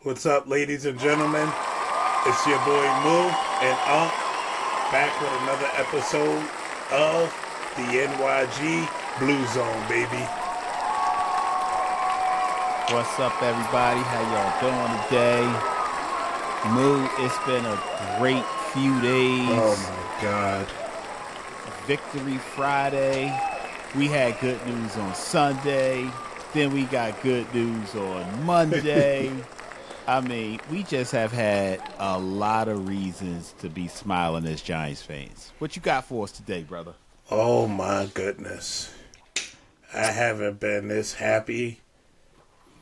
What's up, ladies and gentlemen? It's your boy Moo and back with another episode of the NYG Blue Zone, baby. What's up, everybody? How y'all doing today? Moo, it's been a great few days. Oh my God. Victory Friday. We had good news on Sunday. Then we got good news on Monday. I mean, we just have had a lot of reasons to be smiling as Giants fans. What you got for us today, brother? Oh my goodness. I haven't been this happy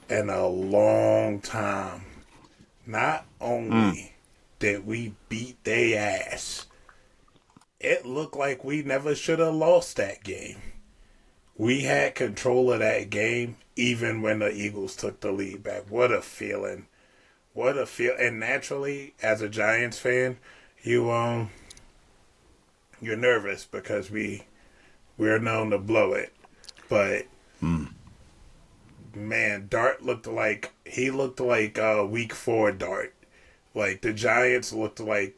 in a long time. Not only did we beat their ass, it looked like we never should have lost that game. We had control of that game even when the Eagles took the lead back. What a feeling. What a feel. And naturally, as a Giants fan, you're nervous because we're known to blow it. But man, Dart looked like week 4 Dart. Like the Giants looked like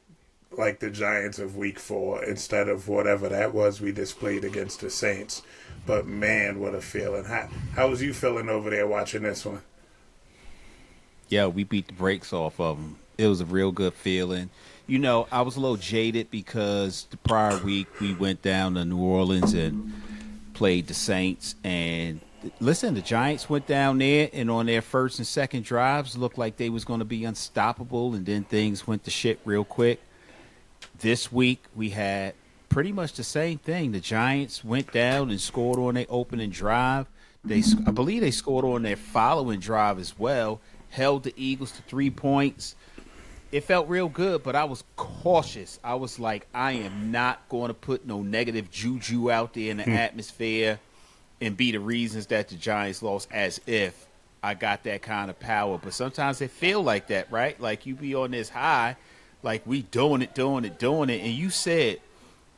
the Giants of week 4 instead of whatever that was we displayed against the Saints. But man, what a feeling. How was you feeling over there watching this one? Yeah, we beat the brakes off of them. It was a real good feeling. You know, I was a little jaded because the prior week we went down to New Orleans and played the Saints. And listen, the Giants went down there and on their first and second drives looked like they was going to be unstoppable, and then things went to shit real quick. This week we had pretty much the same thing. The Giants went down and scored on their opening drive. I believe they scored on their following drive as well. Held the Eagles to 3 points. It felt real good, but I was cautious. I was like, I am not going to put no negative juju out there in the atmosphere and be the reasons that the Giants lost, as if I got that kind of power. But sometimes it feel like that, right? Like you be on this high, like we doing it. And you said,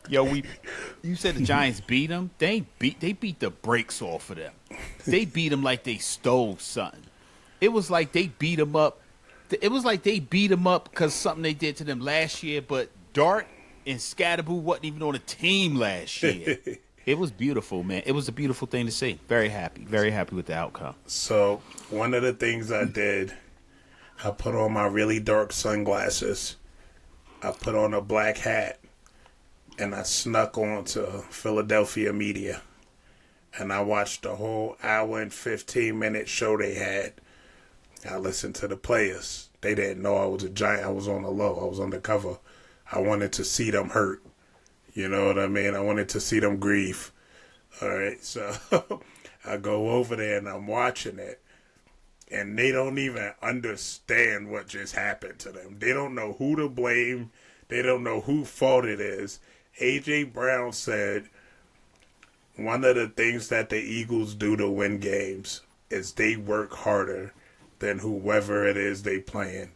you said the Giants beat them. They beat the brakes off of them. They beat them like they stole something. It was like they beat them up. It was like they beat them up because something they did to them last year. But Dart and Scadaboo wasn't even on a team last year. It was beautiful, man. It was a beautiful thing to see. Very happy with the outcome. So one of the things I did, I put on my really dark sunglasses. I put on a black hat. And I snuck on to Philadelphia media. And I watched the whole hour and 15-minute show they had. I listened to the players. They didn't know I was a Giant. I was on the low. I was undercover. I wanted to see them hurt. You know what I mean? I wanted to see them grieve. All right, so I go over there and I'm watching it. And they don't even understand what just happened to them. They don't know who to blame. They don't know whose fault it is. A.J. Brown said one of the things that the Eagles do to win games is they work harder than whoever it is they playing.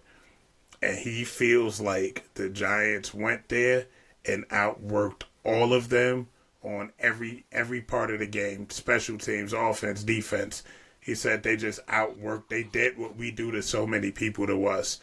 And he feels like the Giants went there and outworked all of them on every part of the game, special teams, offense, defense. He said they just outworked. They did what we do to so many people to us.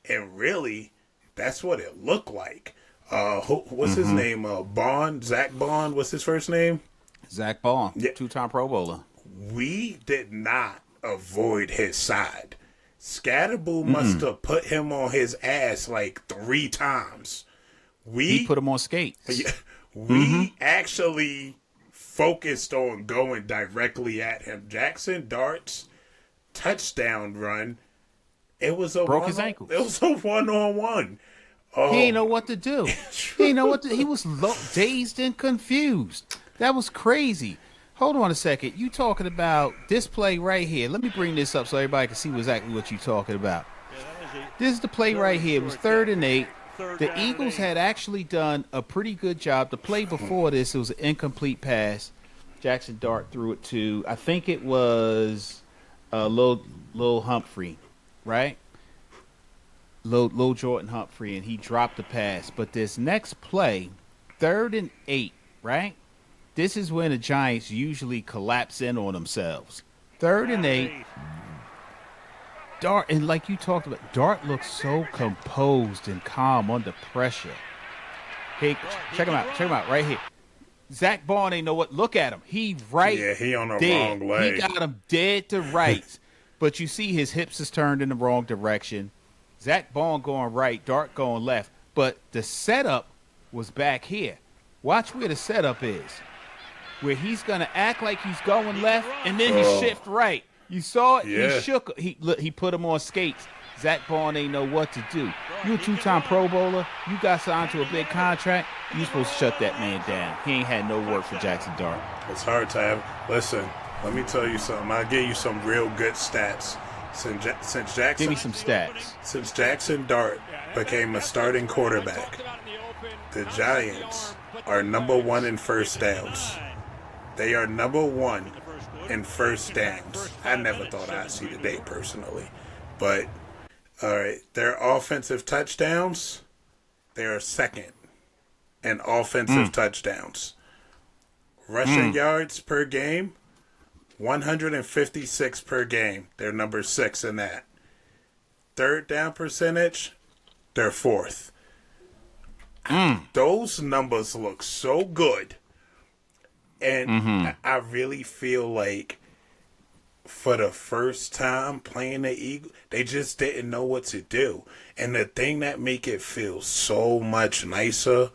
And really, that's what it looked like. What's his name? Bond? Zach Bond? What's his first name? Zach Bond, Yeah. 2-time Pro Bowler. We did not avoid his side. Scadaboo must have put him on his ass like 3 times. He put him on skates. We actually focused on going directly at him. Jaxson Dart's touchdown run, it was a broke his ankle. It was a 1-on-1. Oh. He didn't know what to do. He didn't know what to. He was dazed and confused. That was crazy. Hold on a second. You talking about this play right here? Let me bring this up so everybody can see exactly what you're talking about. This is the play right here. It was 3rd and 8. The Eagles had actually done a pretty good job. The play before this, it was an incomplete pass. Jaxson Dart threw it to, I think it was Lil Humphrey, right? Lil Jordan Humphrey, and he dropped the pass. But this next play, 3rd and 8, right? This is when the Giants usually collapse in on themselves. 3rd and 8. Dart, and like you talked about, Dart looks so composed and calm under pressure. Hey, check him out. Check him out right here. Zach Bond ain't know what. Look at him. He right Yeah, he on the dead. wrong leg. He got him dead to rights. But you see his hips is turned in the wrong direction. Zach Bond going right, Dart going left. But the setup was back here. Watch where the setup is. Where he's going to act like he's going left, and then he shift right. You saw it? Yeah. He shook. He put him on skates. Zach Bond ain't know what to do. You a two-time Pro Bowler. You got signed to a big contract. You supposed to shut that man down. He ain't had no work for Jaxson Dart. It's hard to have. Listen, let me tell you something. I'll give you some real good stats. Since Jaxson, Give me some stats. Since Jaxson Dart became a starting quarterback, the Giants are number 1 in first downs. They are number 1 in first downs. I never thought I'd see the day personally. But, all right, their offensive touchdowns, they are second in offensive touchdowns. Rushing yards per game, 156 per game. They're number 6 in that. Third down percentage, they're 4th. Those numbers look so good. And I really feel like for the first time playing the Eagles, they just didn't know what to do. And the thing that make it feel so much nicer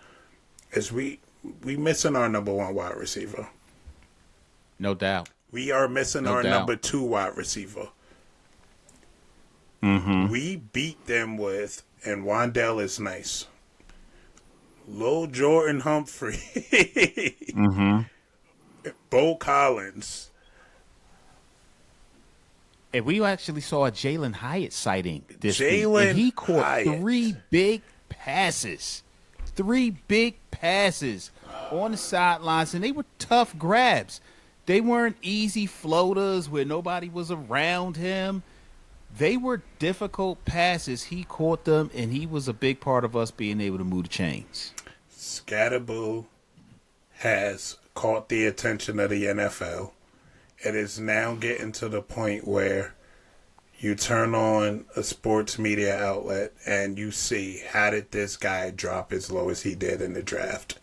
is we missing our number 1 wide receiver. No doubt. We are missing our number 2 wide receiver. We beat them with, and Wandale is nice, Lil Jordan Humphrey, Bo Collins. And we actually saw a Jalen Hyatt sighting this week. Jalen And he caught Hyatt. 3 big passes. 3 big passes on the sidelines, and they were tough grabs. They weren't easy floaters where nobody was around him. They were difficult passes. He caught them, and he was a big part of us being able to move the chains. Scadaboo has caught the attention of the NFL. It is now getting to the point where you turn on a sports media outlet and you see, how did this guy drop as low as he did in the draft?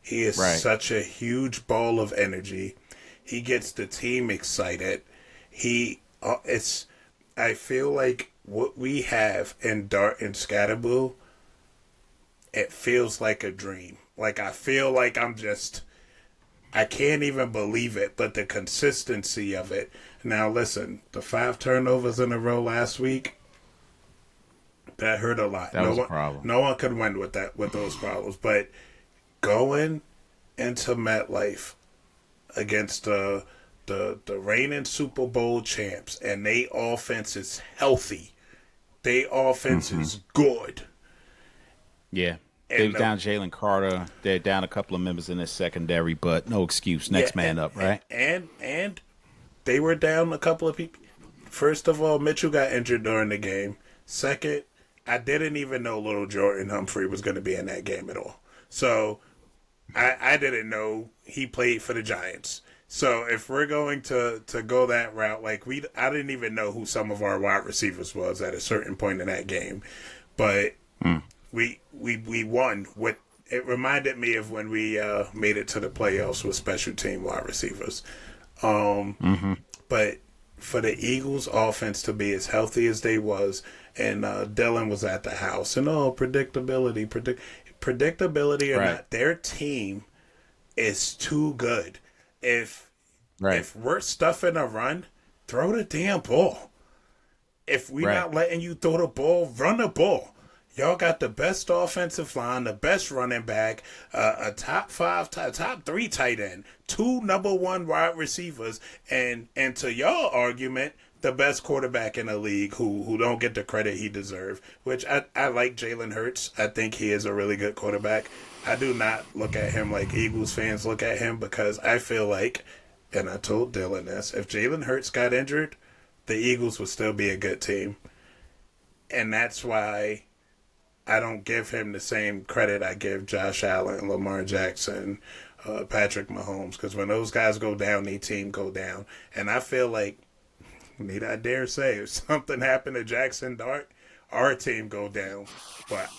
He is such a huge ball of energy. He gets the team excited. I feel like what we have in Dart and Scadaboo, it feels like a dream. Like, I feel like I can't even believe it, but the consistency of it. Now, listen, the 5 turnovers in a row last week, that hurt a lot. That was a problem. No one could win with those problems. But going into MetLife against the reigning Super Bowl champs, and they offense is healthy. They offense is good. Yeah. They're down Jalen Carter. They're down a couple of members in their secondary, but no excuse. Next man up, right? And they were down a couple of people. First of all, Mitchell got injured during the game. Second, I didn't even know little Jordan Humphrey was going to be in that game at all. So I didn't know he played for the Giants. So if we're going to go that route, I didn't even know who some of our wide receivers was at a certain point in that game. But we won. It reminded me of when we made it to the playoffs with special team wide receivers. But for the Eagles offense to be as healthy as they was, and Dylan was at the house, and predictability or not, their team is too good. If we're stuffing a run, throw the damn ball. If we're not letting you throw the ball, run the ball. Y'all got the best offensive line, the best running back, a top 3 tight end, 2 number 1 wide receivers, and to y'all argument, the best quarterback in the league who don't get the credit he deserves, which I like Jalen Hurts. I think he is a really good quarterback. I do not look at him like Eagles fans look at him, because I feel like, and I told Dylan this, if Jalen Hurts got injured, the Eagles would still be a good team. And that's why I don't give him the same credit I give Josh Allen, Lamar Jackson, Patrick Mahomes, because when those guys go down, the team go down. And I feel like need I dare say, if something happened to Jaxson Dart, our team go down. But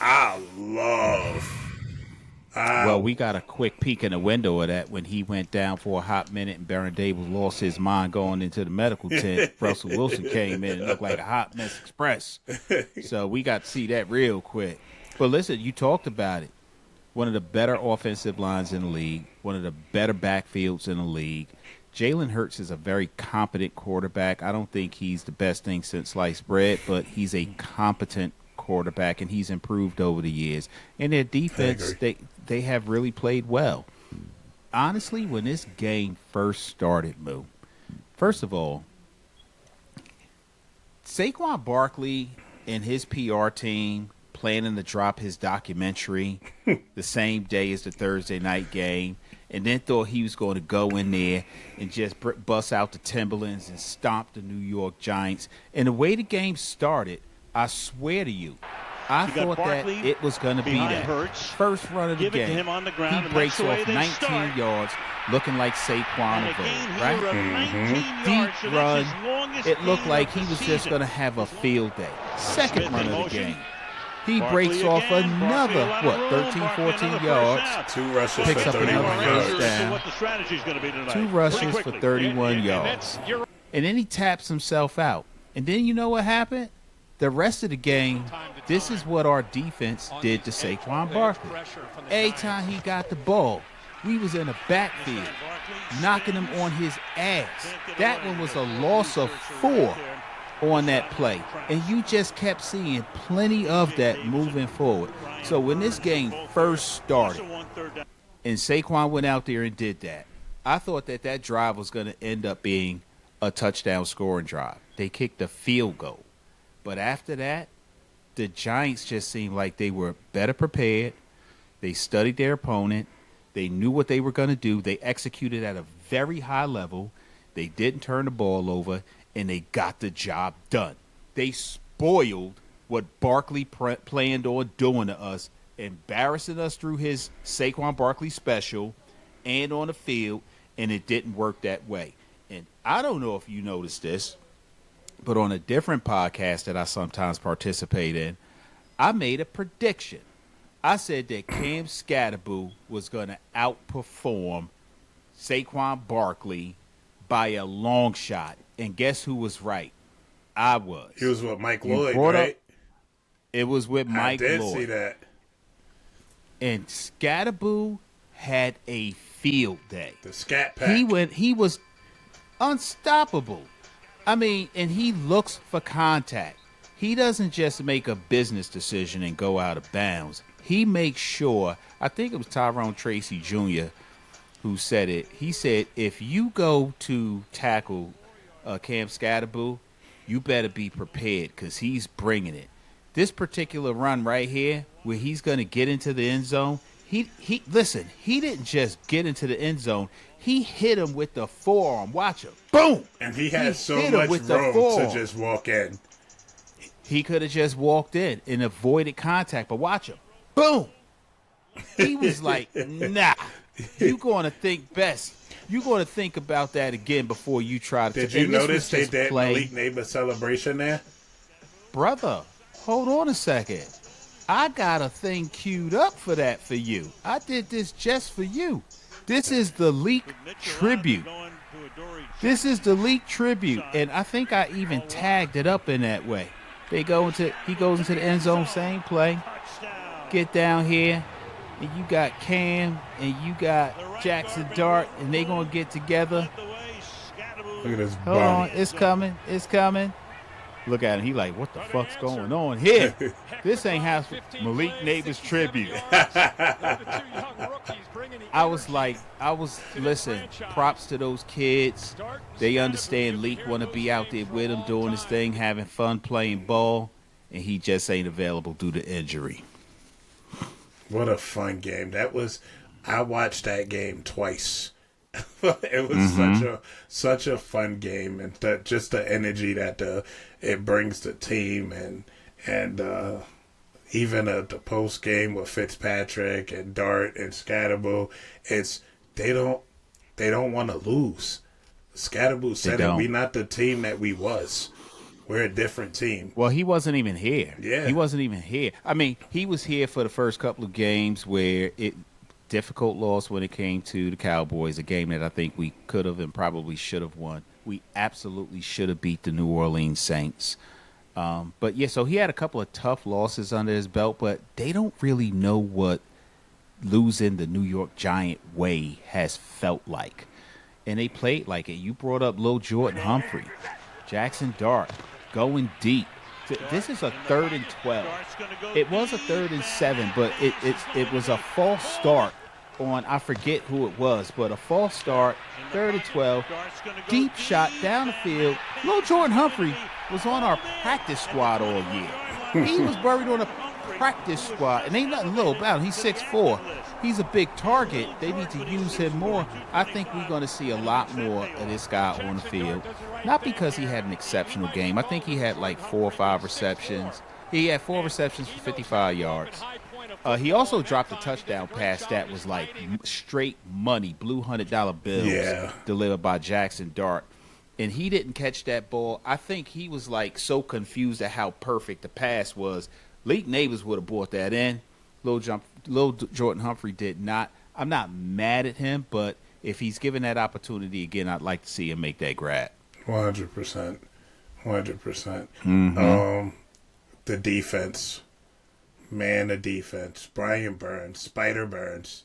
Well, we got a quick peek in the window of that when he went down for a hot minute and Baron Dable lost his mind going into the medical tent. Russell Wilson came in and looked like a hot mess express. So we got to see that real quick. But listen, you talked about it. One of the better offensive lines in the league, one of the better backfields in the league. Jalen Hurts is a very competent quarterback. I don't think he's the best thing since sliced bread, but he's a competent quarterback, and he's improved over the years. And their defense, they have really played well. Honestly, when this game first started, Moo, first of all, Saquon Barkley and his PR team planning to drop his documentary the same day as the Thursday night game, and then thought he was going to go in there and just bust out the Timberlands and stomp the New York Giants. And the way the game started, I swear to you, I thought that it was going to be that. Hurts. First run of the game, him on the ground, he breaks off 19 yards, looking like Saquon, right? Deep run. It looked like he was just going to have a field day. Second run of the game, he breaks off another, 13, 14 yards. 2 rushes picks for up 31 another yards. first down. 2 rushes for 31 yards. And then he taps himself out. And then you know what happened? The rest of the game, this is what our defense did to Saquon Barkley. Every time he got the ball, we was in the backfield, knocking him on his ass. That one was a loss of 4 on that play. And you just kept seeing plenty of that moving forward. So when this game first started and Saquon went out there and did that, I thought that drive was going to end up being a touchdown scoring drive. They kicked a field goal. But after that, the Giants just seemed like they were better prepared. They studied their opponent. They knew what they were going to do. They executed at a very high level. They didn't turn the ball over, and they got the job done. They spoiled what Barkley planned on doing to us, embarrassing us through his Saquon Barkley special and on the field, and it didn't work that way. And I don't know if you noticed this, but on a different podcast that I sometimes participate in, I made a prediction. I said that Cam Scadaboo was going to outperform Saquon Barkley by a long shot. And guess who was right? I was. He was with Mike Lloyd, right? It was with Mike Lloyd. I did see that. And Scadaboo had a field day. The Scat Pack. He was unstoppable. I mean, and he looks for contact. He doesn't just make a business decision and go out of bounds. He makes sure, I think it was Tyrone Tracy Jr. who said it. He said, if you go to tackle Cam Scadaboo, you better be prepared because he's bringing it. This particular run right here, where he's going to get into the end zone, he didn't just get into the end zone. He hit him with the forearm. Watch him. Boom! And he had so much room to just walk in. He could have just walked in and avoided contact, but watch him. Boom! He was like, nah, you're going to think best. You're going to think about that again before you try to. Did you notice they did Malik Neighbor celebration there? Brother, hold on a second. I got a thing queued up for that for you. I did this just for you. This is the Leak tribute. This is the Leak tribute, and I think I even tagged it up in that way. He goes into the end zone, same play. Get down here, and you got Cam, and you got Jaxson Dart, and they gonna get together. Look at this. Hold on, it's coming. Look at him. He like, what the fuck's going on here? This ain't how Malik Neighbor's tribute. Listen, props to those kids. They understand Leak want to be out there with him doing his thing, having fun playing ball, and he just ain't available due to injury. What a fun game. I watched that game twice. It was such a fun game, and just the energy that it brings the team, and even the post game with Fitzpatrick and Dart and Scadaboo, they don't want to lose. Scadaboo They said it. don't. We not the team that we was. We're a different team. Well, he wasn't even here. Yeah. He wasn't even here. I mean, he was here for the first couple of games where it difficult loss when it came to the Cowboys, a game that I think we could have and probably should have won. We absolutely should have beat the New Orleans Saints. But, yeah, so he had a couple of tough losses under his belt, but they don't really know what losing the New York Giant way has felt like. And they played like it. You brought up Lil Jordan Humphrey, Jaxson Dart, going deep. This is a 3rd and 12. It was a 3rd and 7, but it was a false start on, I forget who it was, but a false start, 3rd and 12, deep shot down the field. Lil Jordan Humphrey was on our practice squad all year. He was buried on a practice squad, and ain't nothing little about him. He's 6'4". He's a big target. They need to use him more. I think we're going to see a lot more of this guy on the field. Not because he had an exceptional game. I think he had like 4 or 5 receptions. He had 4 receptions for 55 yards. He also dropped a touchdown pass that was like straight money, blue $100 bills delivered by Jaxson Dart. And he didn't catch that ball. I think he was like so confused at how perfect the pass was. Leak Neighbors would have brought that in. Lil Jordan Humphrey did not. I'm not mad at him, but if he's given that opportunity again, I'd like to see him make that grab. 100%. 100%. The defense. Man, the defense. Brian Burns. Spider Burns.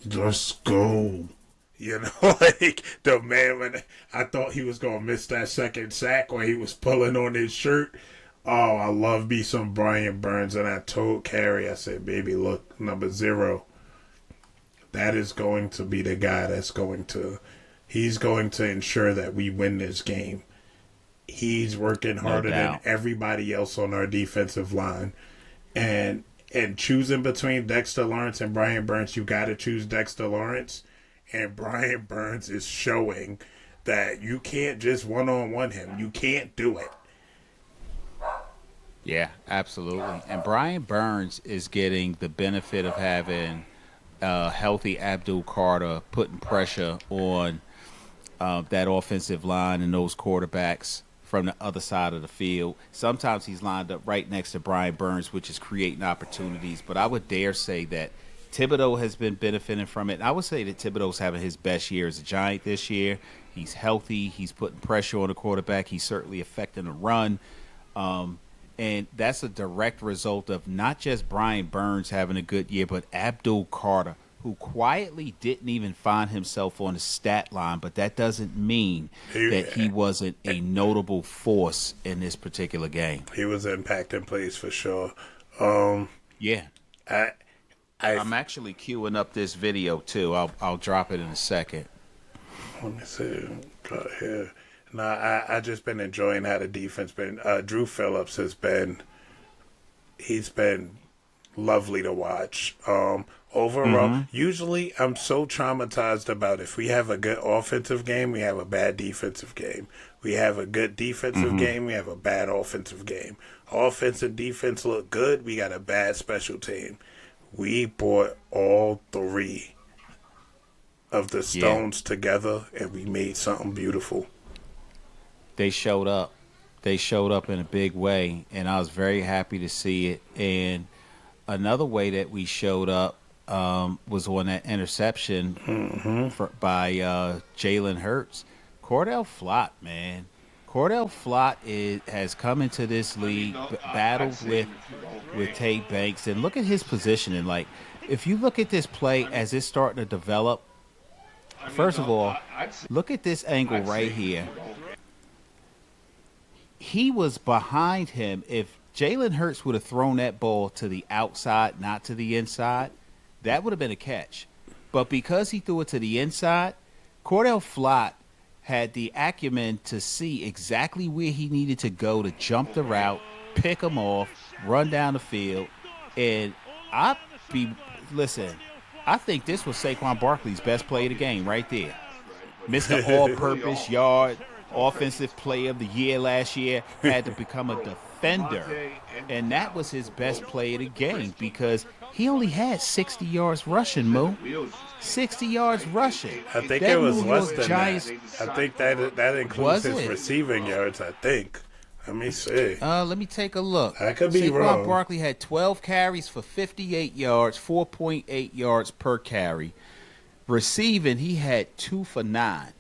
Let's go. You know, like the man, when I thought he was going to miss that second sack when he was pulling on his shirt. Oh, I love me some Brian Burns. And I told Carrie, I said, baby, look, number 0. That is going to be the guy he's going to ensure that we win this game. He's working harder than everybody else on our defensive line. And choosing between Dexter Lawrence and Brian Burns, you got to choose Dexter Lawrence. And Brian Burns is showing that you can't just one-on-one him. You can't do it. Yeah, absolutely. And Brian Burns is getting the benefit of having a healthy Abdul Carter putting pressure on that offensive line and those quarterbacks from the other side of the field. Sometimes he's lined up right next to Brian Burns, which is creating opportunities. But I would dare say that Thibodeau has been benefiting from it. And I would say that Thibodeau's having his best year as a Giant this year. He's healthy. He's putting pressure on the quarterback. He's certainly affecting the run. And that's a direct result of not just Brian Burns having a good year, but Abdul Carter, who quietly didn't even find himself on the stat line. But that doesn't mean that he wasn't a notable force in this particular game. He was impacting plays for sure. Yeah. I'm actually queuing up this video, too. I'll drop it in a second. Let me see. Got here. I just been enjoying how the defense been. Drew Phillips he's been lovely to watch. Overall, usually I'm so traumatized about if we have a good offensive game, we have a bad defensive game. We have a good defensive game, we have a bad offensive game. Offense and defense look good, we got a bad special team. We brought all 3 of the stones together, and we made something beautiful. They showed up. They showed up in a big way, and I was very happy to see it. And another way that we showed up was on that interception by Jalen Hurts. Cordell Flott, man. Cordell Flott has come into this league, battled with Tate Banks, and look at his positioning. Like, if you look at this play as it's starting to develop, first of all, look at this angle right here. He was behind him. If Jalen Hurts would have thrown that ball to the outside, not to the inside, that would have been a catch. But because he threw it to the inside, Cordell Flott had the acumen to see exactly where he needed to go to jump the route, pick him off, run down the field. And I think this was Saquon Barkley's best play of the game right there. Mr. All-Purpose Yard, Offensive Player of the Year last year, had to become a defender. And that was his best play of the game because he only had 60 yards rushing, Mo. 60 yards rushing. I think That it was New less York than Giants, that. I think that includes Was his it? receiving yards, I think. Let me see. let me take a look. I could be Saquon wrong. Barkley had 12 carries for 58 yards, 4.8 yards per carry. Receiving, he had 2 for 9.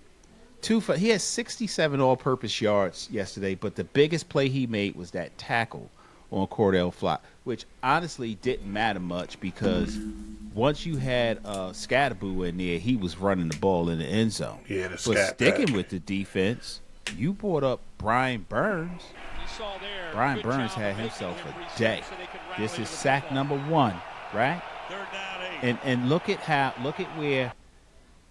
He had 67 all-purpose yards yesterday, but the biggest play he made was that tackle on Cordell Flott, which honestly didn't matter much because once you had Scadaboo in there, he was running the ball in the end zone. Yeah, the But scat sticking pack. with the defense, you brought up Brian Burns. Brian Burns had himself a day. This is sack number 1, right? And look at where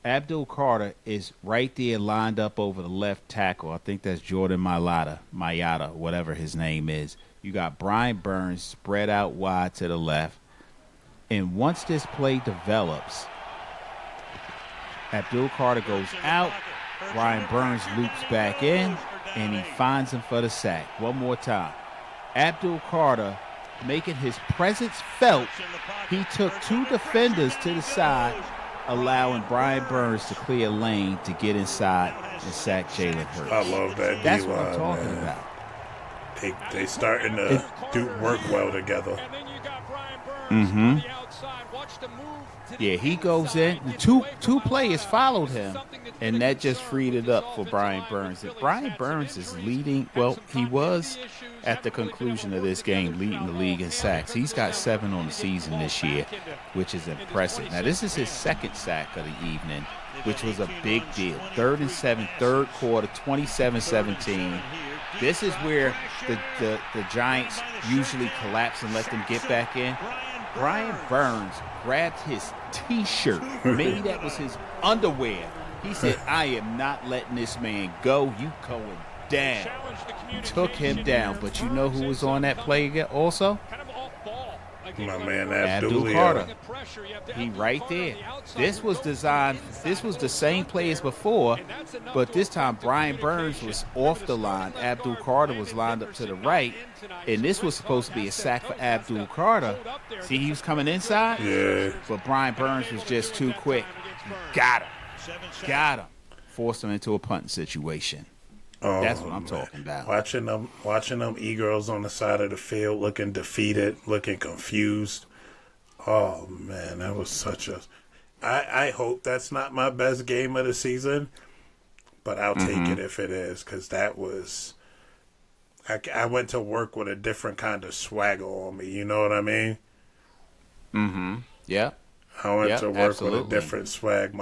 Abdul Carter is right there lined up over the left tackle. I think that's Jordan Mayata, whatever his name is. You got Brian Burns spread out wide to the left. And once this play develops, Abdul Carter goes out. Brian Burns loops back in, and he finds him for the sack. One more time. Abdul Carter making his presence felt. He took 2 defenders to the side, allowing Brian Burns to clear lane to get inside and sack Jalen Hurts. I love that. That's what I'm D-line, talking man. about. They starting to work well together. Mm-hmm. Yeah, he goes in. The two players followed him, and that just freed it up for Brian Burns. And Brian Burns is leading. Well, he was at the conclusion of this game leading the league in sacks. He's got 7 on the season this year, which is impressive. Now, this is his second sack of the evening, which was a big deal. 3rd and 7, third quarter, 27-17. This is where the Giants usually collapse and let them get back in. Brian Burns grabbed his T-shirt. Maybe that was his underwear. He said, I am not letting this man go. You going down. Took him down. But you know who was on that play again also? My man Abdul Carter. He right there. This was designed. This was the same play as before, but this time Brian Burns was off the line. Abdul Carter was lined up to the right, and this was supposed to be a sack for Abdul Carter. See, he was coming inside, Yeah. but Brian Burns was just too quick. Got him. Forced him into a punting situation. That's what I'm talking about. Watching them e-girls on the side of the field looking defeated, looking confused. Oh man, that was such a. I hope that's not my best game of the season, but I'll take it if it is, because that was. I went to work with a different kind of swagger on me. You know what I mean? Mm-hmm. Yeah. I went to work with a absolutely. different swag.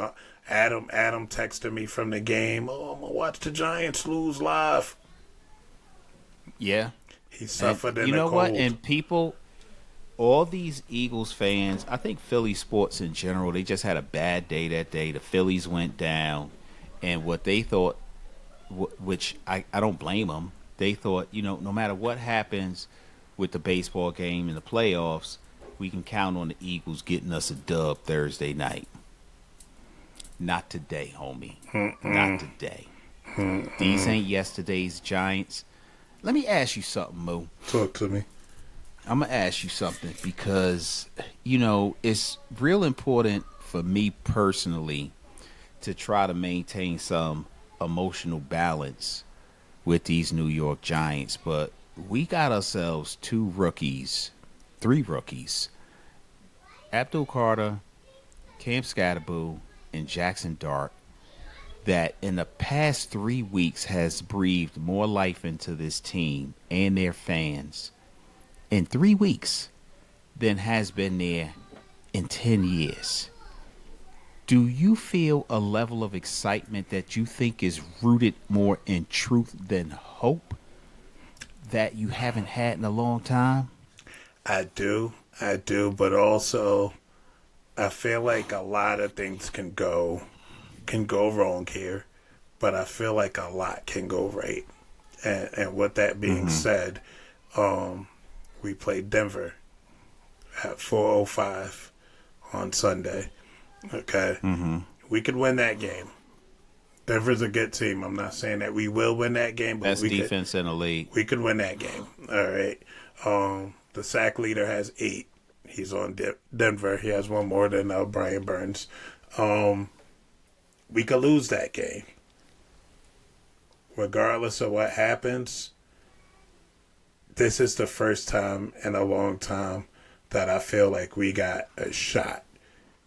Adam texted me from the game. Oh, I'm gonna watch the Giants lose live. Yeah. He suffered in you the know cold. what? And people, all these Eagles fans, I think Philly sports in general, they just had a bad day that day. The Phillies went down, and what they thought, which I don't blame them, they thought, no matter what happens with the baseball game in the playoffs, we can count on the Eagles getting us a dub Thursday night. Not today, homie. Not today. These ain't yesterday's Giants. Let me ask you something, Mo. Talk to me. I'm going to ask you something because, it's real important for me personally to try to maintain some emotional balance with these New York Giants. But we got ourselves 3 rookies. Abdul Carter, Cam Scadaboo, and Jaxson Dart that in the past 3 weeks has breathed more life into this team and their fans in 3 weeks than has been there in 10 years. Do you feel a level of excitement that you think is rooted more in truth than hope that you haven't had in a long time? I do, but also I feel like a lot of things can go wrong here, but I feel like a lot can go right. And with that being said, we played Denver at 4:05 on Sunday. Okay, we could win that game. Denver's a good team. I'm not saying that we will win that game, but Best defense in the league. We could win that game. All right. The sack leader has 8. He's on Denver. He has one more than Brian Burns. We could lose that game. Regardless of what happens, this is the first time in a long time that I feel like we got a shot,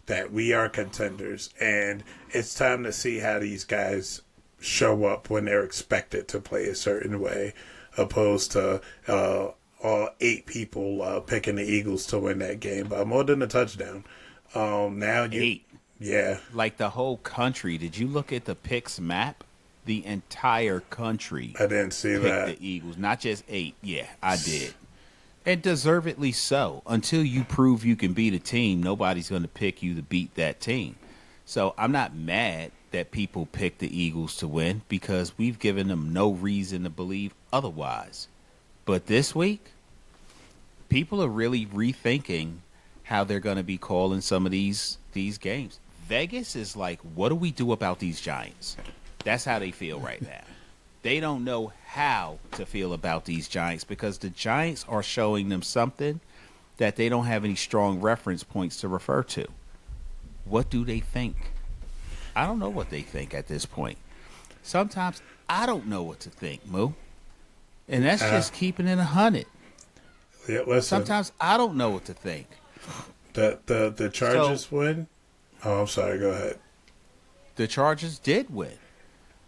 that we are contenders, and it's time to see how these guys show up when they're expected to play a certain way, opposed to all 8 people picking the Eagles to win that game by more than a touchdown. Now 8. Yeah. Like the whole country. Did you look at the picks map? The entire country. I didn't see that. Picked the Eagles, not just 8. Yeah, I did. And deservedly so. Until you prove you can beat a team, nobody's going to pick you to beat that team. So I'm not mad that people pick the Eagles to win because we've given them no reason to believe otherwise. But this week, people are really rethinking how they're going to be calling some of these games. Vegas is like, what do we do about these Giants? That's how they feel right now. They don't know how to feel about these Giants because the Giants are showing them something that they don't have any strong reference points to refer to. What do they think? I don't know what they think at this point. Sometimes I don't know what to think, Moo. And that's just keeping it 100. Yeah, listen, sometimes I don't know what to think. The Chargers win? Oh, I'm sorry. Go ahead. The Chargers did win.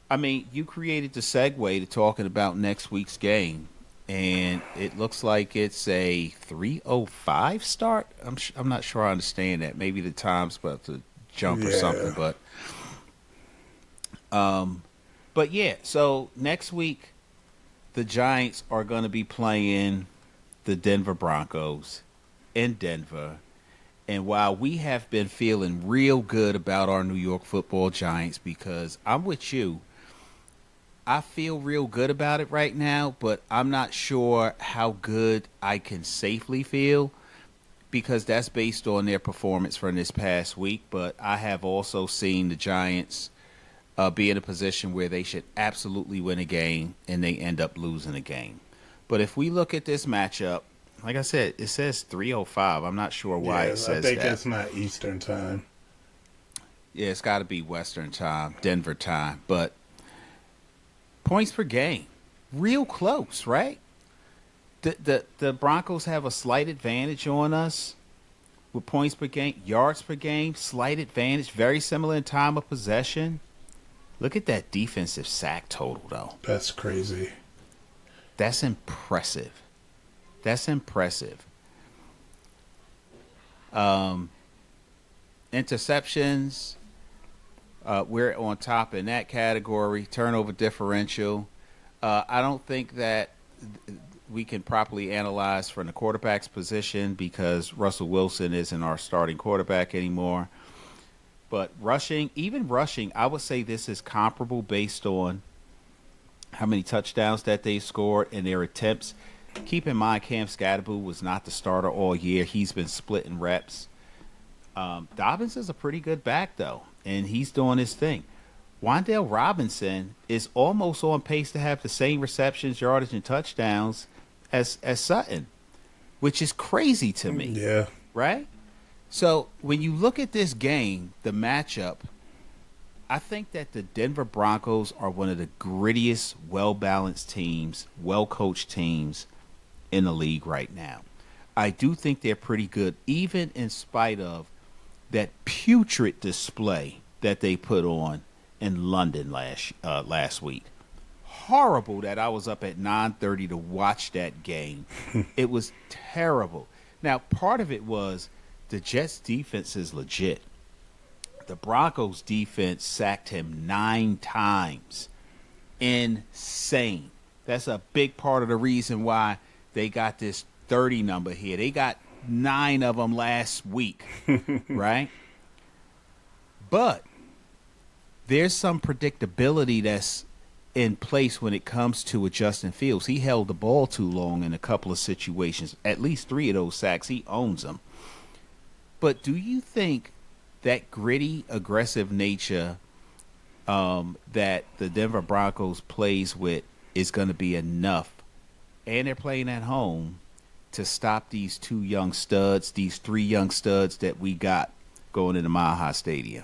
I mean, you created the segue to talking about next week's game, and it looks like it's a 3:05 start. I'm not sure I understand that. Maybe the time's about to jump or something, but yeah. So next week, the Giants are going to be playing the Denver Broncos in Denver. And while we have been feeling real good about our New York Football Giants, because I'm with you, I feel real good about it right now, but I'm not sure how good I can safely feel because that's based on their performance from this past week. But I have also seen the Giants be in a position where they should absolutely win a game, and they end up losing a game. But if we look at this matchup, like I said, it says 3:05. I'm not sure why it says that. I think it's not Eastern time. Yeah, it's got to be Western time, Denver time. But points per game, real close, right? The Broncos have a slight advantage on us with points per game, yards per game, slight advantage, very similar in time of possession. Look at that defensive sack total, though. That's crazy. That's impressive. That's impressive. Interceptions, we're on top in that category. Turnover differential. I don't think that we can properly analyze from the quarterback's position because Russell Wilson isn't our starting quarterback anymore. But rushing, I would say this is comparable based on how many touchdowns that they scored and their attempts. Keep in mind, Cam Scadaboo was not the starter all year. He's been splitting reps. Dobbins is a pretty good back, though, and he's doing his thing. Wan'Dale Robinson is almost on pace to have the same receptions, yardage, and touchdowns as Sutton, which is crazy to me. Yeah. Right? So when you look at this game, the matchup, I think that the Denver Broncos are one of the grittiest, well-balanced teams, well-coached teams in the league right now. I do think they're pretty good, even in spite of that putrid display that they put on in London last week. Horrible that I was up at 9:30 to watch that game. It was terrible. Now, part of it was the Jets' defense is legit. The Broncos' defense sacked him 9 times. Insane. That's a big part of the reason why they got this 30 number here. They got 9 of them last week, right? But there's some predictability that's in place when it comes to Justin Fields. He held the ball too long in a couple of situations. At least 3 of those sacks, he owns them. But do you think that gritty, aggressive nature that the Denver Broncos plays with is going to be enough, and they're playing at home to stop these these three young studs that we got going into Mile High Stadium.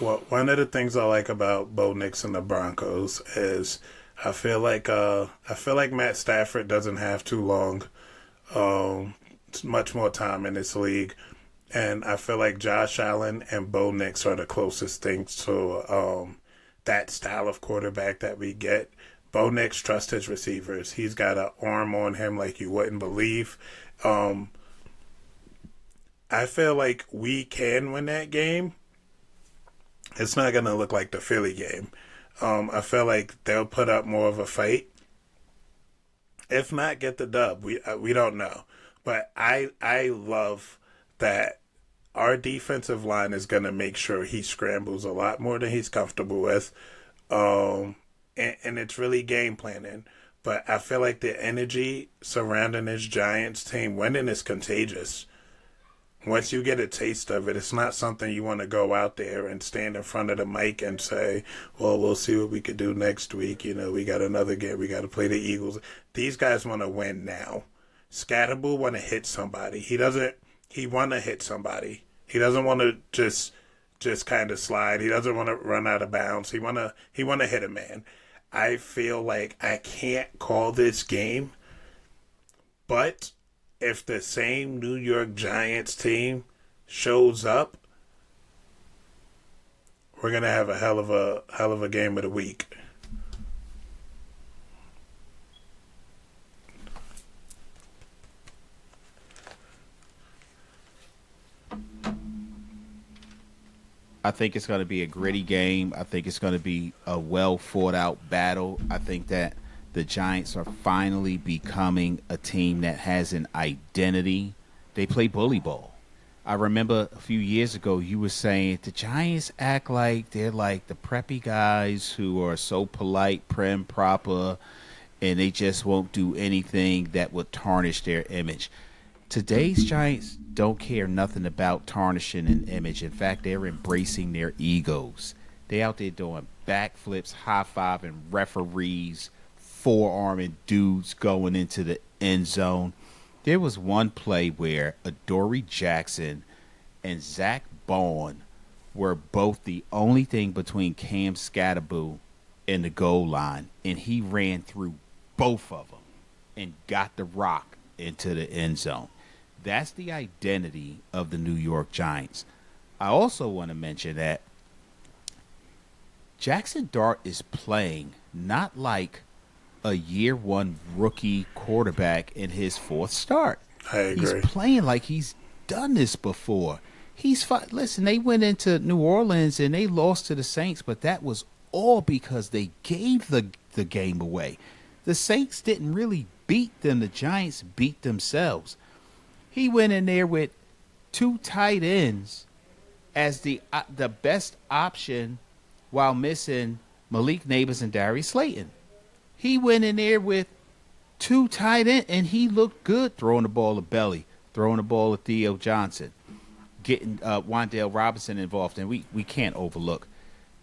Well, one of the things I like about Bo Nix and the Broncos is I feel like Matt Stafford doesn't have too long, much more time in this league, and I feel like Josh Allen and Bo Nix are the closest things to that style of quarterback that we get. Bo Nix trusts his receivers. He's got an arm on him like you wouldn't believe. I feel like we can win that game. It's not going to look like the Philly game. I feel like they'll put up more of a fight. If not, get the dub. We don't know. But I love that our defensive line is going to make sure he scrambles a lot more than he's comfortable with. And it's really game planning. But I feel like the energy surrounding this Giants team winning is contagious. Once you get a taste of it, it's not something you want to go out there and stand in front of the mic and say, well, we'll see what we could do next week. We got another game. We got to play the Eagles. These guys want to win now. Scadaboo want to hit somebody. He want to hit somebody. He doesn't want to just kind of slide. He doesn't want to run out of bounds. He want to hit a man. I feel like I can't call this game, but if the same New York Giants team shows up, we're gonna have a hell of a game of the week. I think it's going to be a gritty game. I think it's going to be a well thought out battle. I think that the Giants are finally becoming a team that has an identity. They play bully ball. I remember a few years ago you were saying the Giants act like they're like the preppy guys who are so polite, prim, proper, and they just won't do anything that would tarnish their image. Today's Giants don't care nothing about tarnishing an image. In fact, they're embracing their egos. They out there doing backflips, high-fiving referees, forearming dudes going into the end zone. There was one play where Adoree Jackson and Zach Bowen were both the only thing between Cam Scadaboo and the goal line, and he ran through both of them and got the rock into the end zone. That's the identity of the New York Giants. I also want to mention that Jaxson Dart is playing not like a year one rookie quarterback in his fourth start. I agree. He's playing like he's done this before. Listen, they went into New Orleans and they lost to the Saints, but that was all because they gave the game away. The Saints didn't really beat them. The Giants beat themselves. He went in there with two tight ends as the best option while missing Malik Neighbors and Darius Slayton. He went in there with two tight ends, and he looked good throwing the ball to Belly, throwing the ball to Theo Johnson, getting Wan'Dale Robinson involved. And we can't overlook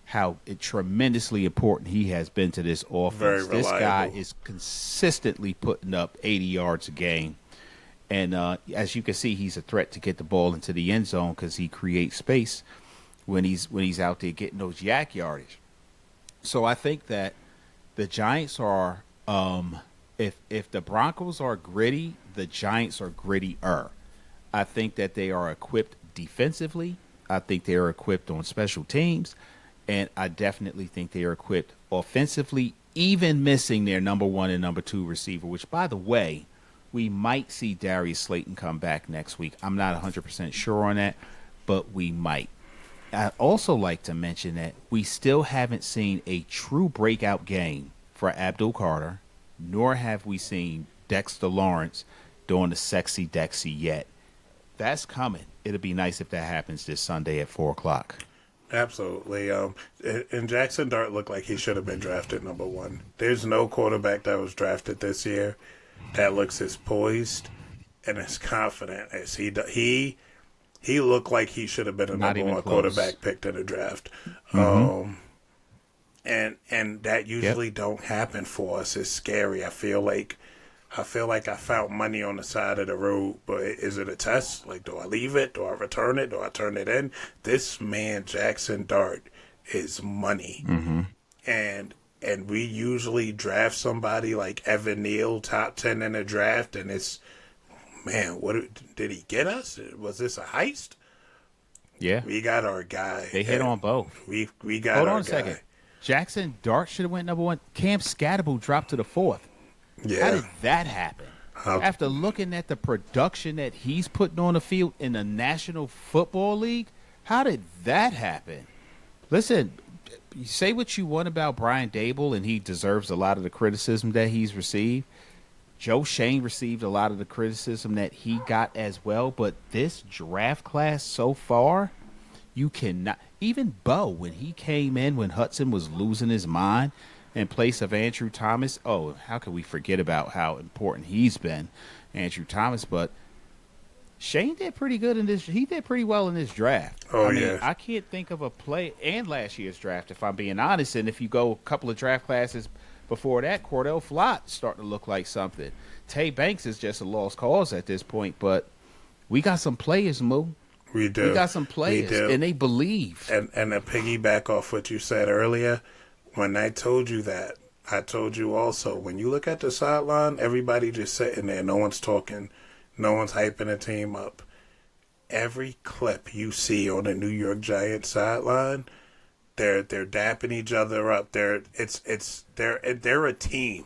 how tremendously important he has been to this offense. Very reliable. This guy is consistently putting up 80 yards a game. And as you can see, he's a threat to get the ball into the end zone because he creates space when he's out there getting those yak yardage. So I think that the Giants are, if the Broncos are gritty, the Giants are grittier. I think that they are equipped defensively. I think they are equipped on special teams. And I definitely think they are equipped offensively, even missing their number one and number two receiver, which, by the way, we might see Darius Slayton come back next week. I'm not 100% sure on that, but we might. I'd also like to mention that we still haven't seen a true breakout game for Abdul Carter, nor have we seen Dexter Lawrence doing the sexy Dexy yet. That's coming. It'll be nice if that happens this Sunday at 4 o'clock. Absolutely. And Jaxson Dart looked like he should have been drafted number one. There's no quarterback that was drafted this year that looks as poised and as confident as he looked like he should have been a number one quarterback picked in the draft. Mm-hmm. and that usually don't happen for us. It's scary. I feel like I found money on the side of the road, but is it a test? Like, do I leave it? Do I return it? Do I turn it in? This man, Jaxson Dart, is money. Mm-hmm. And we usually draft somebody like Evan Neal, top 10 in the draft, and it's, man, what did he get us? Was this a heist? Yeah. We got our guy. They hit on both. We got Hold our on a guy. second. Jaxson Dart should have went number 1. Cam Scadaboo dropped to the 4th. Yeah. How did that happen? After looking at the production that he's putting on the field in the National Football League, how did that happen? Listen, you say what you want about Brian Dable, and he deserves a lot of the criticism that he's received. Joe Shane received a lot of the criticism that he got as well, but this draft class so far, you cannot. Even Bo, when he came in, when Hudson was losing his mind in place of Andrew Thomas, how can we forget about how important he's been, Andrew Thomas? But Shane did pretty good in this. He did pretty well in this draft. Yeah. I can't think of a play, and last year's draft, if I'm being honest. And if you go a couple of draft classes before that, Cordell Flott starting to look like something. Tay Banks is just a lost cause at this point, but we got some players, Moo. We do. We got some players, and they believe. And to piggyback off what you said earlier, when I told you that, I told you also, when you look at the sideline, everybody just sitting there. No one's talking. No one's hyping a team up. Every clip you see on the New York Giants sideline, they're dapping each other up. They're a team.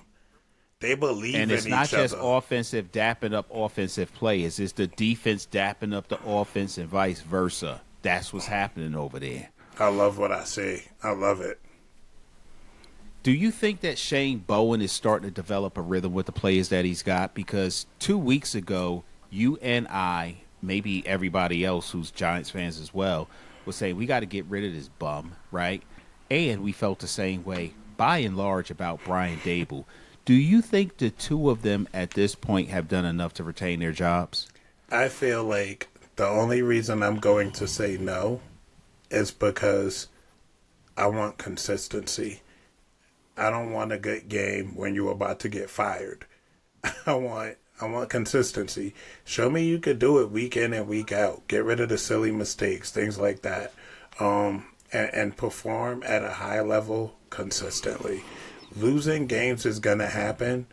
They believe in each other. And it's not just offensive dapping up offensive players. It's the defense dapping up the offense and vice versa. That's what's happening over there. I love what I see. I love it. Do you think that Shane Bowen is starting to develop a rhythm with the players that he's got? Because 2 weeks ago, you and I, maybe everybody else who's Giants fans as well, was saying we got to get rid of this bum, right? And we felt the same way, by and large, about Brian Dable. Do you think the two of them at this point have done enough to retain their jobs? I feel like the only reason I'm going to say no is because I want consistency. I don't want a good game when you're about to get fired. I want consistency. Show me you could do it week in and week out. Get rid of the silly mistakes, things like that, and perform at a high level consistently. Losing games is gonna happen,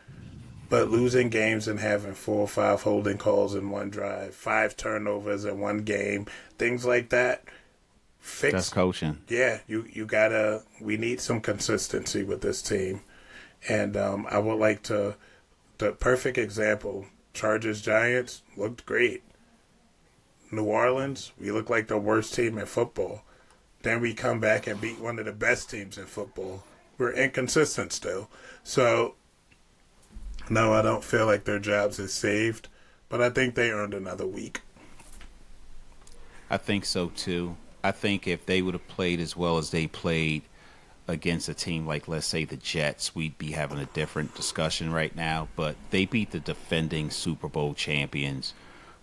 but losing games and having 4 or 5 holding calls in one drive, 5 turnovers in one game, things like that. That's coaching. Yeah, you gotta. We need some consistency with this team, and I would like to. The perfect example: Chargers Giants looked great. New Orleans, we look like the worst team in football. Then we come back and beat one of the best teams in football. We're inconsistent still, so no, I don't feel like their jobs is saved, but I think they earned another week. I think so too. I think if they would have played as well as they played against a team like, let's say, the Jets, we'd be having a different discussion right now. But they beat the defending Super Bowl champions,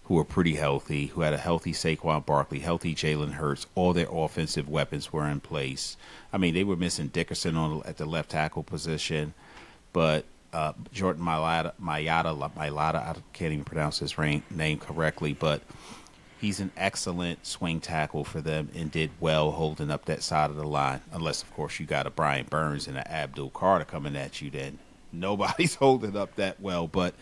who were pretty healthy, who had a healthy Saquon Barkley, healthy Jalen Hurts. All their offensive weapons were in place. I mean, they were missing Dickerson at the left tackle position, but Jordan Mailata, I can't even pronounce his name correctly, but he's an excellent swing tackle for them and did well holding up that side of the line. Unless, of course, you got a Brian Burns and an Abdul coming at you, then nobody's holding up that well. But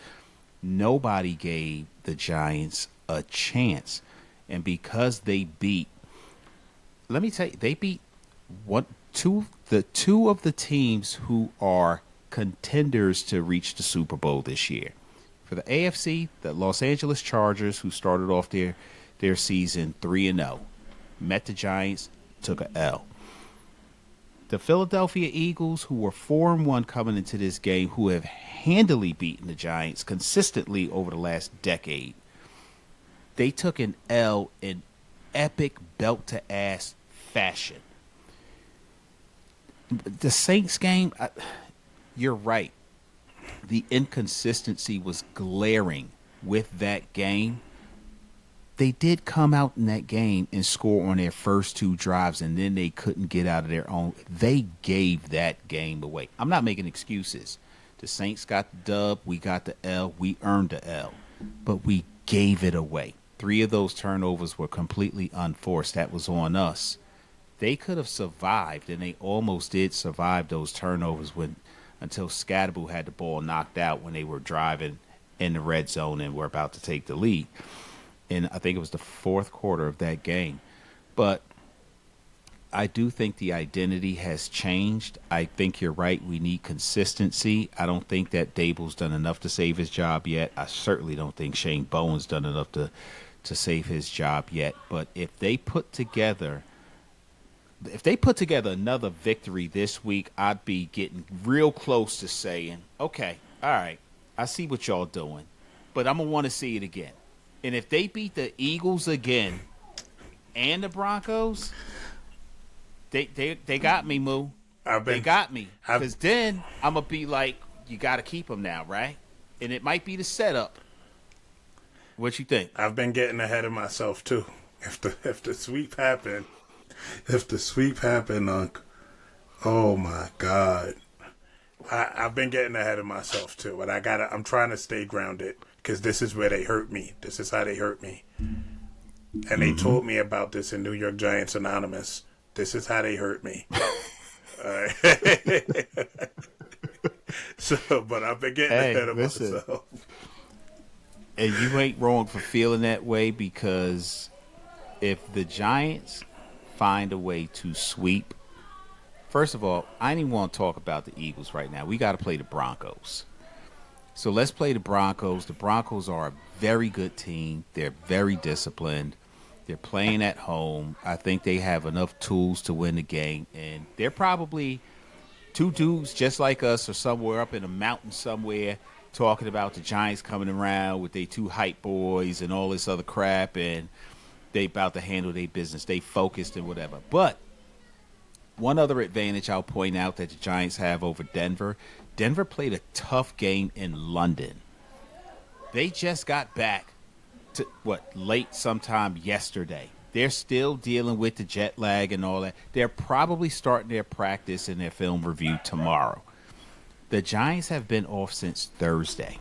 nobody gave the Giants a chance. And because they beat, let me tell you, they beat two of the teams who are contenders to reach the Super Bowl this year. For the AFC, the Los Angeles Chargers, who started off their season 3-0, met the Giants, took a L. The Philadelphia Eagles, who were 4-1 coming into this game, who have handily beaten the Giants consistently over the last decade, they took an L in epic belt-to-ass fashion. The Saints game, you're right. The inconsistency was glaring with that game. they did come out in that game and score on their first 2 drives, and then they couldn't get out of their own. They gave that game away. I'm not making excuses. The Saints got the dub. We got the L. We earned the L. But we gave it away. 3 of those turnovers were completely unforced. That was on us. They could have survived, and they almost did survive those turnovers until Scadaboo had the ball knocked out when they were driving in the red zone and were about to take the lead. And I think it was the 4th quarter of that game. But I do think the identity has changed. I think you're right. We need consistency. I don't think that Dable's done enough to save his job yet. I certainly don't think Shane Bowen's done enough to save his job yet. But if they put together another victory this week, I'd be getting real close to saying, okay, all right, I see what y'all doing, but I'm going to want to see it again. And if they beat the Eagles again and the Broncos, they got me, Moo. They got me. Because then I'm going to be like, you got to keep them now, right? And it might be the setup. What you think? I've been getting ahead of myself, too. If the sweep happened, Unc, oh, my God. I've been getting ahead of myself, too. But I'm trying to stay grounded. Because this is where they hurt me. This is how they hurt me. And they told me about this in New York Giants Anonymous. This is how they hurt me. But I've been getting ahead of myself. And you ain't wrong for feeling that way, because if the Giants find a way to sweep, first of all, I didn't even want to talk about the Eagles right now. We got to play the Broncos. So let's play the Broncos. The Broncos are a very good team. They're very disciplined. They're playing at home. I think they have enough tools to win the game. And they're probably 2 dudes just like us or somewhere up in a mountain somewhere talking about the Giants coming around with their 2 hype boys and all this other crap, and they about to handle their business. They focused and whatever. But one other advantage I'll point out that the Giants have over Denver, Denver played a tough game in London. They just got back to, late sometime yesterday. They're still dealing with the jet lag and all that. They're probably starting their practice and their film review tomorrow. The Giants have been off since Thursday.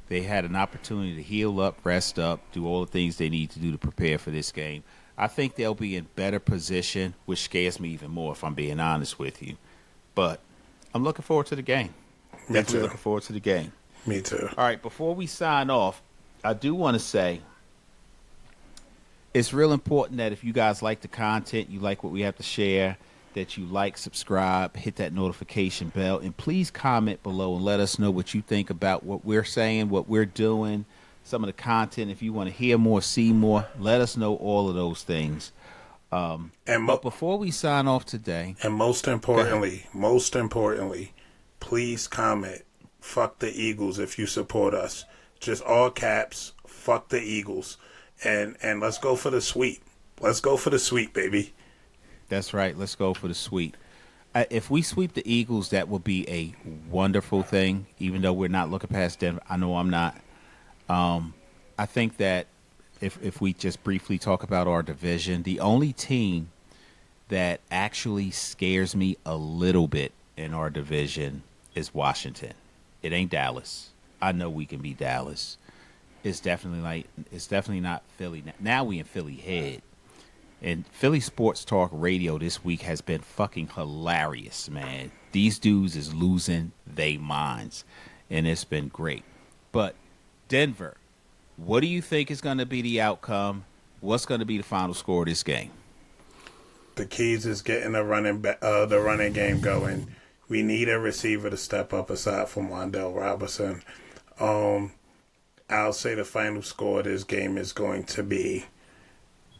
They had an opportunity to heal up, rest up, do all the things they need to do to prepare for this game. I think they'll be in better position, which scares me even more if I'm being honest with you. But I'm looking forward to the game. Definitely looking forward to the game. Me too. All right, before we sign off, I do want to say it's real important that if you guys like the content, you like what we have to share, that you like, subscribe, hit that notification bell, and please comment below and let us know what you think about what we're saying, what we're doing, some of the content. If you want to hear more, see more, let us know all of those things. But before we sign off today, and most importantly, please comment. Fuck the Eagles if you support us. Just all caps. Fuck the Eagles, and let's go for the sweep. Let's go for the sweep, baby. That's right. Let's go for the sweep. If we sweep the Eagles, that will be a wonderful thing. Even though we're not looking past Denver, I know I'm not. I think that if we just briefly talk about our division, the only team that actually scares me a little bit in our division is Washington. It ain't Dallas. I know we can beat Dallas. It's definitely not Philly. Now we in Philly head. And Philly Sports Talk Radio this week has been fucking hilarious, man. These dudes is losing their minds, and it's been great. But Denver, what do you think is going to be the outcome? What's going to be the final score of this game? The keys is getting the running game going. We need a receiver to step up aside from Wan'Dale Robinson. I'll say the final score of this game is going to be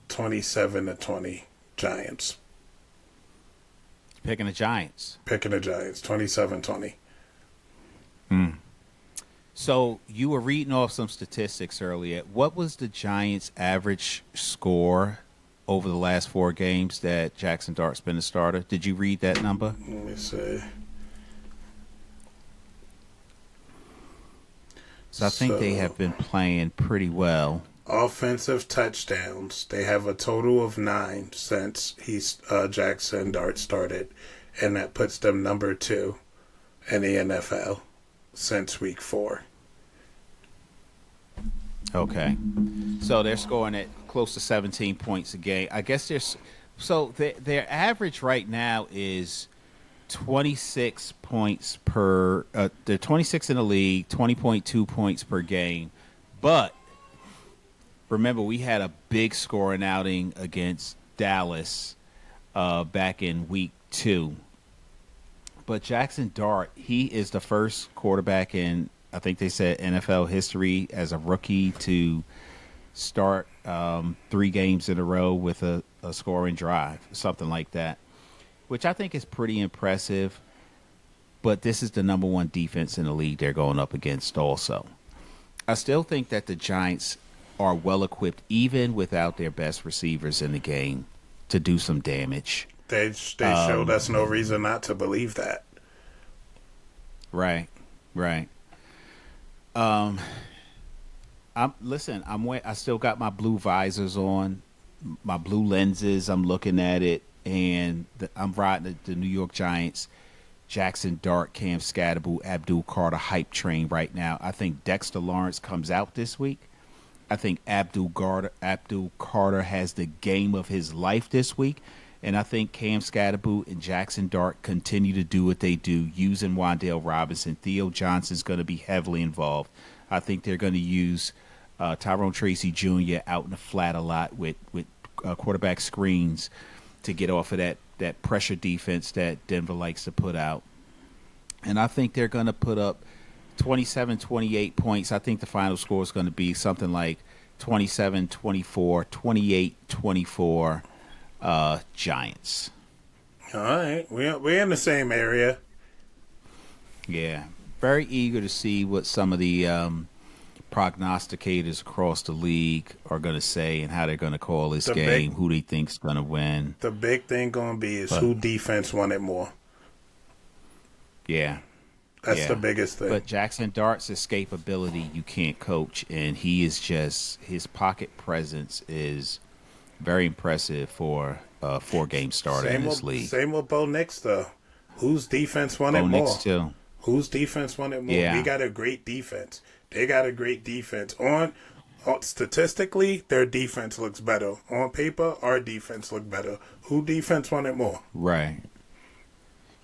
27-20 Giants. Picking the Giants. 27-20. So you were reading off some statistics earlier. What was the Giants' average score over the last 4 games that Jaxson Dart's been the starter? Did you read that number? Let me see. So I think they have been playing pretty well. offensive touchdowns. They have a total of 9 since Jaxson Dart started, and that puts them number 2 in the NFL since week 4. Okay. So they're scoring at close to 17 points a game. I guess their average right now is 26 points per. They're 26 in the league, 20.2 points per game. But remember, we had a big scoring outing against Dallas back in week 2. But Jaxson Dart, he is the first quarterback in, I think they said, NFL history as a rookie to start 3 games in a row with a scoring drive, something like that, which I think is pretty impressive. But this is the number 1 defense in the league they're going up against also. I still think that the Giants are well equipped, even without their best receivers in the game, to do some damage. They showed us no reason not to believe that. Right. I still got my blue visors on, my blue lenses. I'm looking at it, and I'm riding the New York Giants, Jaxson Dart, Cam Scadaboo, Abdul Carter hype train right now. I think Dexter Lawrence comes out this week. I think Abdul Carter has the game of his life this week. And I think Cam Scadaboo and Jaxson Dart continue to do what they do, using Wan'Dale Robinson. Theo Johnson's going to be heavily involved. I think they're going to use Tyrone Tracy Jr. out in the flat a lot with quarterback screens to get off of that pressure defense that Denver likes to put out. And I think they're going to put up 27, 28 points. I think the final score is going to be something like 27-24, 28-24. Giants. All right, we're in the same area. Yeah, very eager to see what some of the prognosticators across the league are going to say and how they're going to call this game, who they think's going to win. The big thing going to be is who defense wanted more. Yeah. That's the biggest thing. But Jaxson Dart's escapability, you can't coach, and he is just, his pocket presence is very impressive for a 4-game starter in this league. Same with Bo Nix, though. Whose defense wanted more? Bo Nix, too. Whose defense wanted more? Yeah. We got a great defense. They got a great defense. Statistically, their defense looks better. On paper, our defense looked better. Who defense wanted more? Right.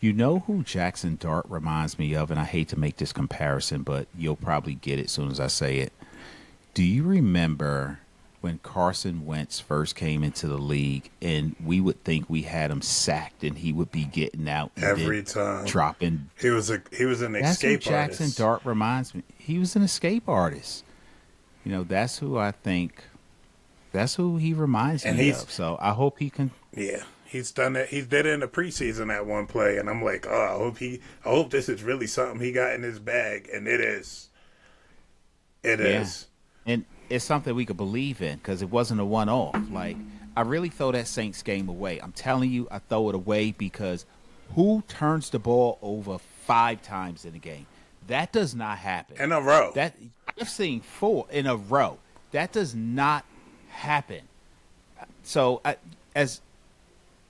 You know who Jaxson Dart reminds me of, and I hate to make this comparison, but you'll probably get it as soon as I say it. Do you remember when Carson Wentz first came into the league, and we would think we had him sacked, and he would be getting out every time, dropping? He was an escape artist. Jaxson Dart reminds me. He was an escape artist. You know, that's who I think. That's who he reminds me of. So I hope he can. Yeah, he's done it. He did it in the preseason at one play, and I'm like, oh, I hope this is really something he got in his bag, and it is. It is. And it's something we could believe in because it wasn't a one-off. Like, I really throw that Saints game away. I'm telling you, I throw it away because who turns the ball over 5 times in a game? That does not happen. In a row. I've seen 4 in a row. That does not happen. So, as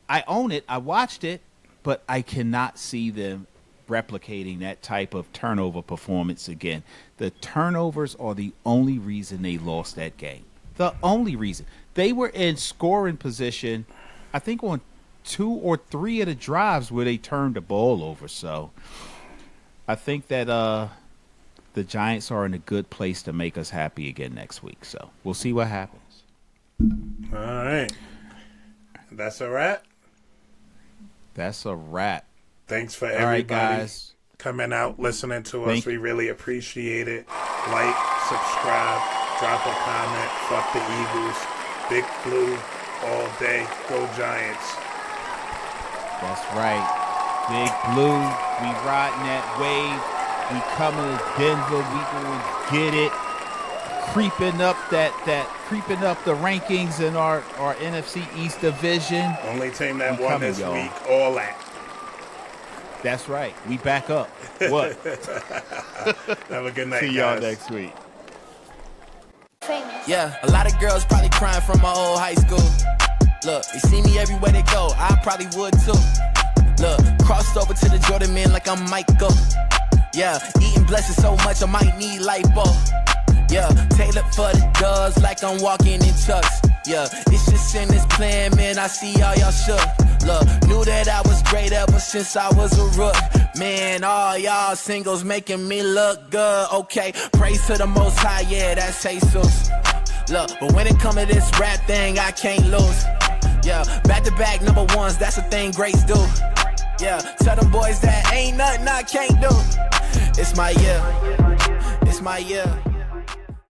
I own it, I watched it, but I cannot see them replicating that type of turnover performance again. The turnovers are the only reason they lost that game. The only reason. They were in scoring position, I think, on 2 or 3 of the drives where they turned the ball over. So I think that the Giants are in a good place to make us happy again next week. So we'll see what happens. All right. That's a wrap? That's a wrap. Thanks for everybody guys. Coming out, listening to us. We really appreciate it. Like, subscribe, drop a comment. Fuck the Eagles. Big Blue all day. Go Giants. That's right. Big Blue. We riding that wave. We coming to Denver. We gonna get it. Creeping up creeping up the rankings in our NFC East division. Only team that won this week. All that. That's right. We back up. What? Have a good night, See y'all guys. next week. Yeah, a lot of girls probably crying from my old high school. Look, they see me everywhere they go, I probably would too. Look, crossed over to the Jordan man like I'm Michael. Yeah, eating blessings so much I might need lipo. Yeah, tailored for the dogs like I'm walking in chucks. Yeah, it's just in this plan, man, I see all y'all shook. Look, knew that I was great ever since I was a rook. Man, all y'all singles making me look good. Okay, praise to the Most High, yeah, that's Jesus. Look, but when it come to this rap thing, I can't lose. Yeah, back-to-back number ones, that's the thing greats do. Yeah, tell them boys that ain't nothing I can't do. It's my year, it's my year.